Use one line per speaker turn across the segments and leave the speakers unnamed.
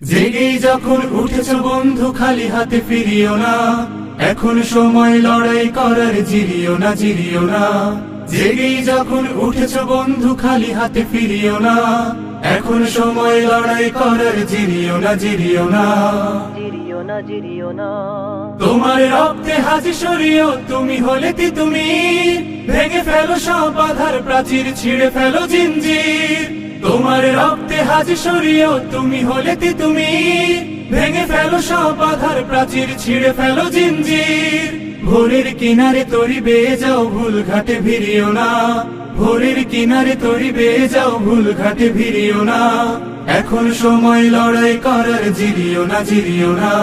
জেগেই যখন উঠেছ বন্ধু খালি হাতে ফিরিও না, এখন সময় লড়াই করার, জিরিও না জিরিও না। জেগেই যখন উঠেছ বন্ধু খালি হাতে ফিরিও না, এখন সময় লড়াই করার, জিরিও না জিরিও না।
জিরিও না
তোমার রক্তে হাজি সরিও, তুমি হলে তুমি ভেঙে ফেলো সব বাধার প্রাচীর, ছিঁড়ে ফেলো জিঞ্জির। তোমার রক্তে হাজি সরিও, তুমি হলে তুমি ভেঙে ফেলো সব বাধার প্রাচীর, ছিঁড়ে ফেলো জিঞ্জির। ভোরের কিনারে তরি বেয়ে যাও, ভুল ঘাটে ভিড়িও না। ভোরের কিনারে তরি বেয়ে যাও, ভুল ঘাটে ভিড়িও না। এখন সময় লড়াই করার, জিরিও না জিরিও না।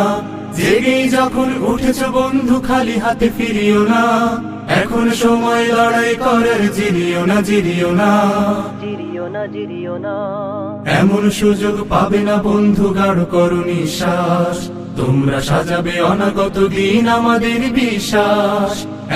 জেগেই যখন উঠেছ বন্ধু খালি হাতে ফিরিও না, এখন সময় লড়াই করার, জিরিও না জিরিও না।
জিরিও না
এমন সুযোগ পাবে না বন্ধু, গাঢ় করো নিঃশ্বাস। তোমরা সাজাবে অনাগত দিন আমাদের বিশ্বাস।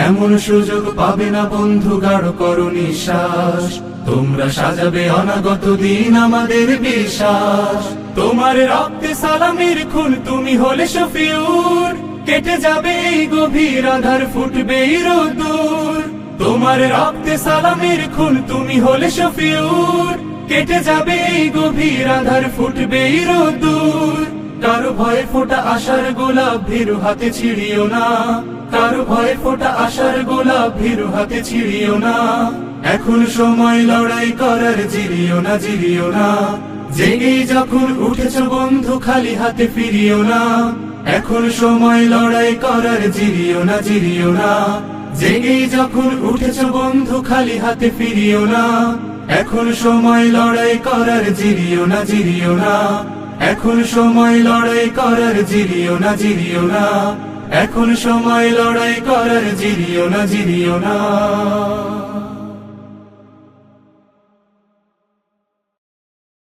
এমন সুযোগ পাবে না বন্ধু, গাঢ় করো নিঃশ্বাস। তোমরা সাজাবে অনাগত দিন আমাদের বিশ্বাস। তোমার রক্তে সালামের খুন, তুমি হলে শফিউর। কেটে যাবে এই গভীর আধার, ফুটবে রোদুর। তোমার রক্তে সালামের খুন, তুমি হলে শফিউর। কেটে যাবে এই গভীর আধার, ফুটবে রোদুর। কারো ভয়ে ফোটা আশার গোলাপ, ভীরু হাতে ছিড়িও না। কারো ভয়ে ফোটা আশার গোলাপ, ভীরু হাতে ছিড়িও না। এখন সময় লড়াই করার, জিরিও না জিরিও না। জেগেই যখন উঠেছ বন্ধু খালি হাতে ফিরিও না, এখন সময় লড়াই করার, জিরিও না জিরিও না। জেগেই যখন উঠেছ বন্ধু খালি হাতে ফিরিও না, এখন সময় লড়াই করার, জিরিও না জিরিও না। এখন সময় লড়াই করার, জিরিও না জিরিও না। এখন সময় লড়াই করার, জিরিও না জিরিও না।